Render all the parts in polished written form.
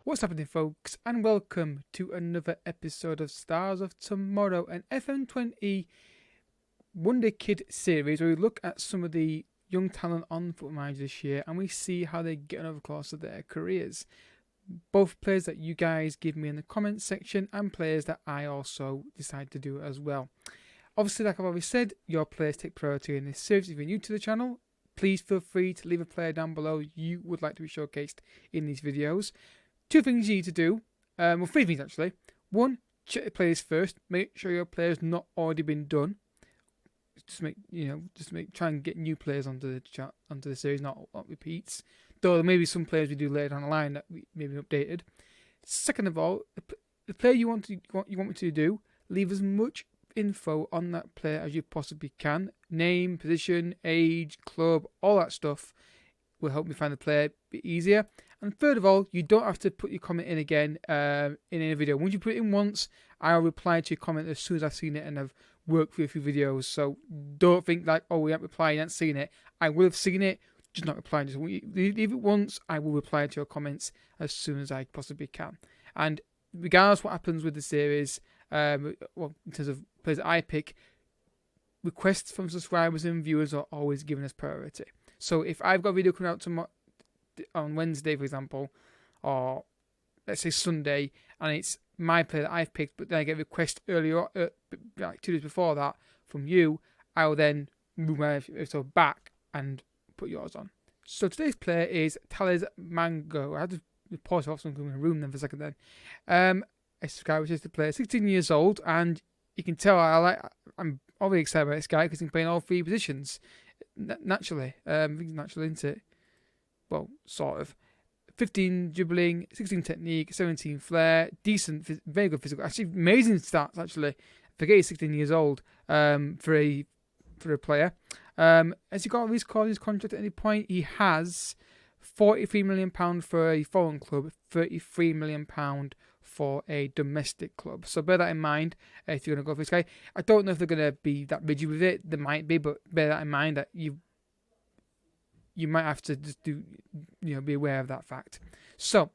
What's happening, folks, and welcome to another episode of Stars of Tomorrow, an FM20 Wonderkid series where we look at some of the young talent on Football Manager this year and we see how they get on over the course of their careers. Both players that you guys give me in the comments section and players that I also decide to do as well. Obviously, like I've always said, your players take priority in this series. If you're new to the channel, please feel free to leave a player down below you would like to be showcased in these videos. Two things you need to do, well, three things actually. One, check the players first. Make sure your player's not already been done. Try and get new players onto the series, not repeats. Though there may be some players we do later down the line that may be updated. Second of all, the player you want me to do, leave as much info on that player as you possibly can. Name, position, age, club, all that stuff will help me find the player a bit easier. And third of all, you don't have to put your comment in again in any video. Once you put it in once, I'll reply to your comment as soon as I've seen it and I've worked through a few videos. So don't think like, oh, we haven't replied, you haven't seen it. I will have seen it, just not replying. Just leave it once, I will reply to your comments as soon as I possibly can. And regardless what happens with the series, in terms of players that I pick, requests from subscribers and viewers are always given as priority. So if I've got a video coming out tomorrow, on Wednesday, for example, or let's say Sunday, and it's my player that I've picked, but then I get a request earlier, like 2 days before that, from you, I will then move my episode back and put yours on. So today's player is Talles Magno. I had to pause off so I'm in a room then for a second then. A subscriber says the player, 16 years old, and you can tell I'm already excited about this guy because he's playing all three positions. Naturally. I think it's natural, isn't it? Well, sort of. 15 dribbling, 16 technique, 17 flair, decent, very good physical. Actually, amazing stats, actually. Forget he's 16 years old for a player. Has he got a risk on his contract at any point? He has £43 million for a foreign club, £33 million for a domestic club. So bear that in mind if you're going to go for this guy. I don't know if they're going to be that rigid with it. They might be, but bear that in mind that you might have to just be aware of that fact. So,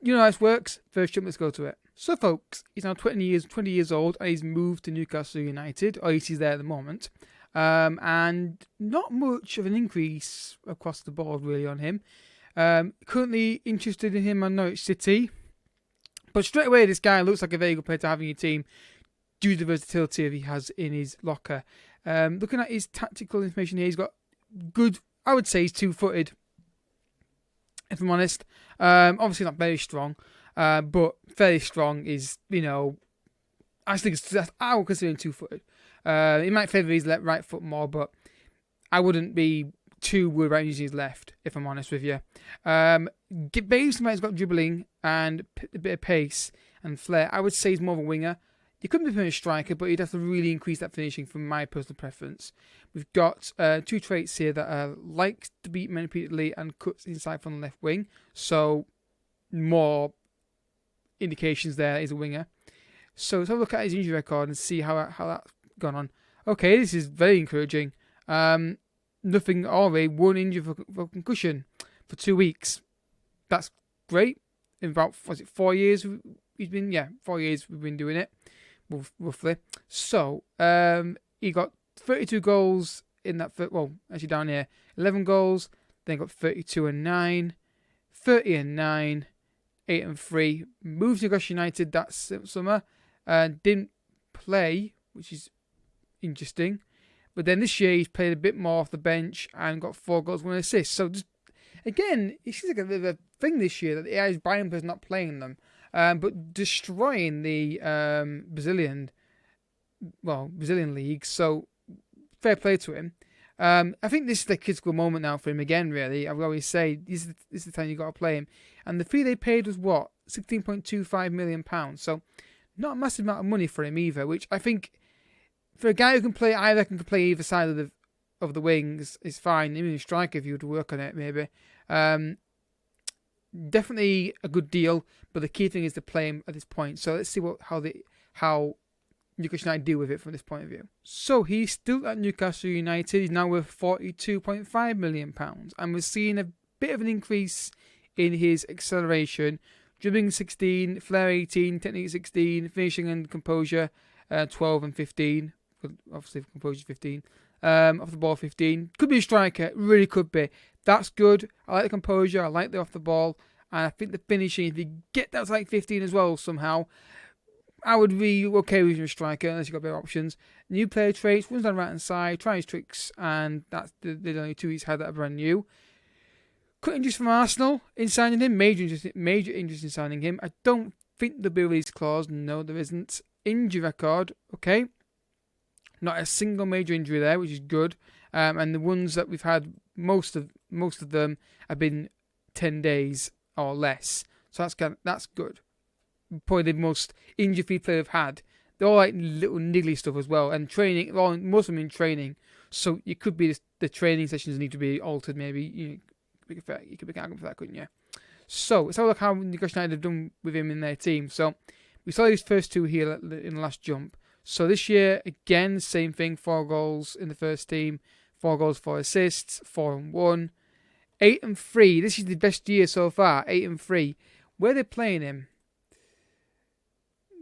you know how this works. First jump, let's go to it. So, folks, he's now 20 years old, and he's moved to Newcastle United, or at least he's there at the moment. And not much of an increase across the board, really, on him. Currently interested in him on Norwich City. But straight away, this guy looks like a very good player to have in your team due to the versatility he has in his locker. Looking at his tactical information here, he's got good... I would say he's two-footed, if I'm honest. Obviously not very strong, but fairly strong is, I would consider him two-footed. He might favour his right foot more, but I wouldn't be too worried about using his left, if I'm honest with you. Based on he's got dribbling and a bit of pace and flair, I would say he's more of a winger. You couldn't be a striker, but you'd have to really increase that finishing from my personal preference. We've got two traits here that likes to beat men repeatedly and cuts inside from the left wing. So more indications there is a winger. So let's have a look at his injury record and see how that's gone on. Okay, this is very encouraging. Nothing already. One injury for concussion for 2 weeks. That's great. In about 4 years he's been 4 years we've been doing it. Roughly. So, he got 32 goals in that actually down here, 11 goals, then got 32 and 9, 30 and 9, 8 and 3, moved to Newcastle United that summer, didn't play, which is interesting, but then this year he's played a bit more off the bench and got 4 goals, 1 assist. So just, again, it seems like a bit of a thing this year that the AI is buying players, not playing them. But destroying the Brazilian league. So fair play to him. I think this is the critical moment now for him again. Really, I would always say this is the time you got to play him. And the fee they paid was what, £16.25 million. So not a massive amount of money for him either. Which I think for a guy who can play, I reckon can play either side of the wings is fine. Even a striker if you were to work on it maybe. Definitely a good deal, but the key thing is to play him at this point. So let's see how Newcastle United deal with it from this point of view. So he's still at Newcastle United. He's now worth £42.5 million, and we're seeing a bit of an increase in his acceleration. Dribbling 16, flair 18, technique 16, finishing and composure 12 and 15. Obviously, composure 15. Off the ball 15. Could be a striker, really could be. That's good. I like the composure, I like the off the ball, and I think the finishing, if you get that to like 15 as well somehow, I would be okay with your striker unless you've got better options. New player traits, runs down the right hand side, tries his tricks, and that's the only two he's had that are brand new. Cut injuries from Arsenal in signing him. Major interest in signing him. I don't think there'll be a release clause. No, there isn't. Injury record, okay. Not a single major injury there, which is good. And the ones that we've had, most of them have been 10 days or less. So that's good. Probably the most injury-free player we've had. They're all like little niggly stuff as well. And training, most of them in training. So it could be the training sessions need to be altered. Maybe you could be argument for that, couldn't you? So let's have a look how Newcastle United have done with him in their team. So we saw these first two here in the last jump. So this year again, same thing. 4 goals in the first team, 4 goals, 4 assists, 4 and 1, 8 and 3. This is the best year so far. 8 and 3. Where are they playing him?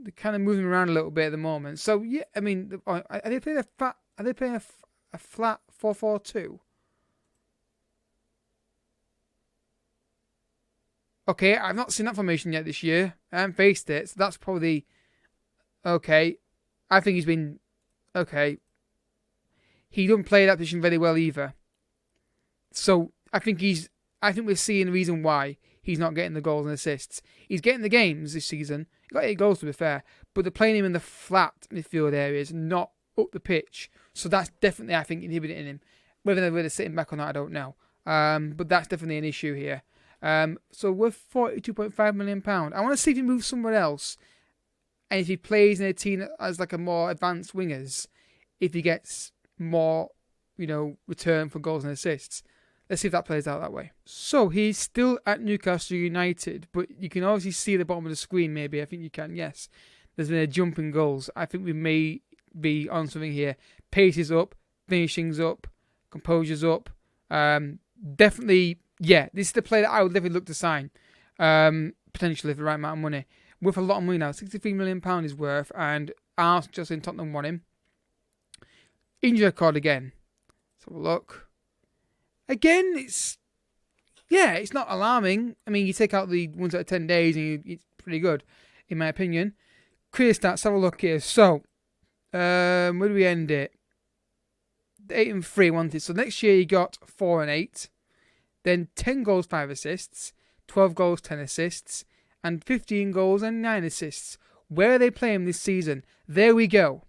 They're kind of moving around a little bit at the moment. So yeah, I mean, are they playing a flat 4-4-2? Okay, I've not seen that formation yet this year. I haven't faced it, so that's probably okay. I think he's been okay. He doesn't play that position very well either. So I think we're seeing the reason why he's not getting the goals and assists. He's getting the games this season. He got 8 goals to be fair, but they're playing him in the flat midfield areas, not up the pitch. So that's definitely, I think, inhibiting him. Whether they're really sitting back or not, I don't know. But that's definitely an issue here. So worth £42.5 million. I want to see if he moves somewhere else, and if he plays in a team as like a more advanced wingers, if he gets more, return for goals and assists. Let's see if that plays out that way. So he's still at Newcastle United, but you can obviously see the bottom of the screen. Maybe I think you can. Yes, there's been a jump in goals. I think we may be on something here. Pace is up, finishing's up, composure's up. Definitely. Yeah, this is the player that I would definitely look to sign, potentially for the right amount of money. Worth a lot of money now, £63 million is worth, and Arsenal just in Tottenham want him. Injury record again. Let's have a look. Again, it's not alarming. I mean, you take out the ones that are 10 days, and it's pretty good, in my opinion. Career stats, let's have a look here. So, where do we end it? 8 and 3 wanted. So next year he got 4 and 8. Then 10 goals, 5 assists, 12 goals, 10 assists, and 15 goals and 9 assists. Where are they playing this season? There we go.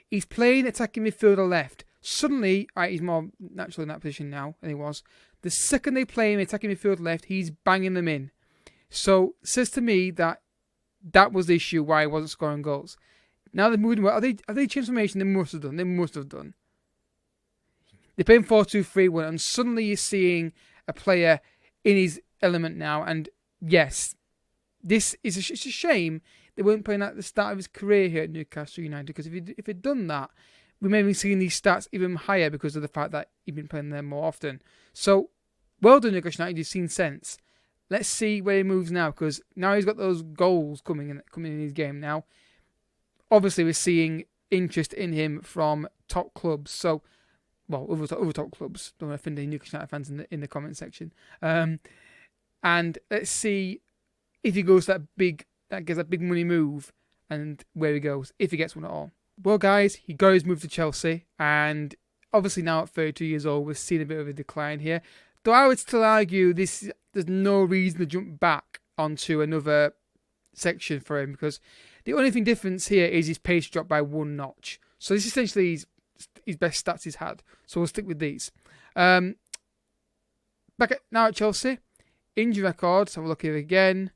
He's playing attacking midfielder left. Suddenly, he's more natural in that position now than he was. The second they play him attacking midfield left, he's banging them in. So, says to me that was the issue why he wasn't scoring goals. Now they're moving well. Are they changed formation? They must have done. They're playing 4-2-3-1, and suddenly you're seeing a player in his element now. And yes, it's a shame they weren't playing at the start of his career here at Newcastle United, because if he'd done that, we may have been seeing these stats even higher because of the fact that he'd been playing there more often. So, well done, Newcastle United. You've seen sense. Let's see where he moves now, because now he's got those goals coming in his game now. Obviously, we're seeing interest in him from top clubs. So, well, other top clubs. Don't want to offend any Newcastle United fans in the comment section. And let's see if he goes that gets that big money move, and where he goes, if he gets one at all. Well, guys, he got his move to Chelsea, and obviously now at 32 years old, we're seeing a bit of a decline here. Though I would still argue there's no reason to jump back onto another section for him, because the only thing difference here is his pace dropped by 1 notch. So this is essentially his best stats he's had. So we'll stick with these. Now at Chelsea, injury records. Have a look here again.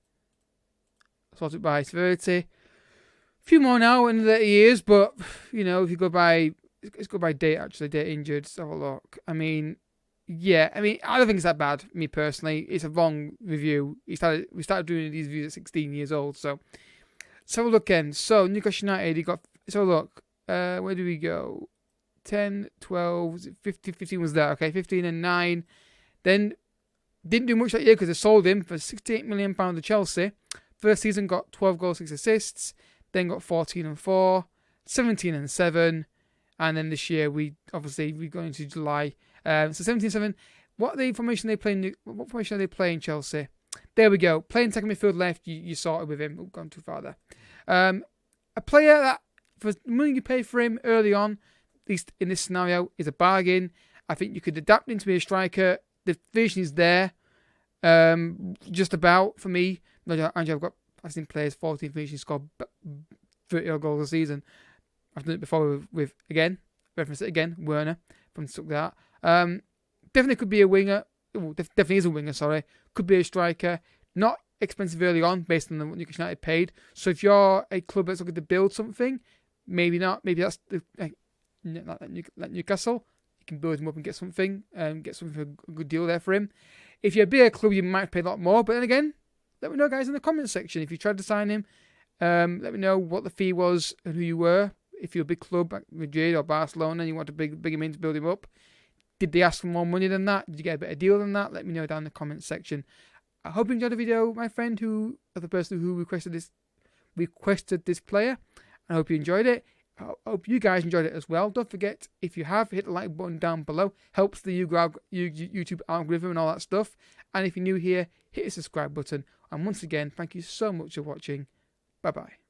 Sorted by severity. A few more now in the years, but if you go by, let's go by date actually. Date injured. Let's have a look. I don't think it's that bad. Me personally, it's a wrong review. We started doing these reviews at 16 years old. So let's have a look again. So Newcastle United, let's have a look. Where do we go? 10, 12, 15 was there. Okay, 15 and 9. Then Didn't do much that year because they sold him for £68 million to Chelsea. First season got 12 goals, 6 assists. Then got 14 and 4, 17 and 7. And then this year, we've gone into July. So 17-7. What formation are they playing, Chelsea? There we go. Playing second midfield left, you sorted with him. We've gone too far there. A player that, for the money you pay for him early on, at least in this scenario, is a bargain. I think you could adapt him to be a striker. The vision is there, just about, for me. I've seen players 14 finishes score 30 goals a season. I've done it before with again, reference it again, Werner from Stuttgart. Definitely could be a winger. Definitely is a winger, sorry. Could be a striker. Not expensive early on based on what Newcastle United paid. So if you're a club that's looking to build something, maybe not. Maybe that's like Newcastle. You can build him up and get something for a good deal there for him. If you're a bigger club, you might pay a lot more. But then again, let me know, guys, in the comments section. If you tried to sign him, let me know what the fee was and who you were. If you're a big club like Madrid or Barcelona and you want to big him in to build him up, did they ask for more money than that? Did you get a better deal than that? Let me know down in the comments section. I hope you enjoyed the video, my friend, the person who requested this player. I hope you enjoyed it. I hope you guys enjoyed it as well. Don't forget, if you have, hit the like button down below. Helps the YouTube algorithm and all that stuff. And if you're new here, hit the subscribe button. And once again, thank you so much for watching. Bye-bye.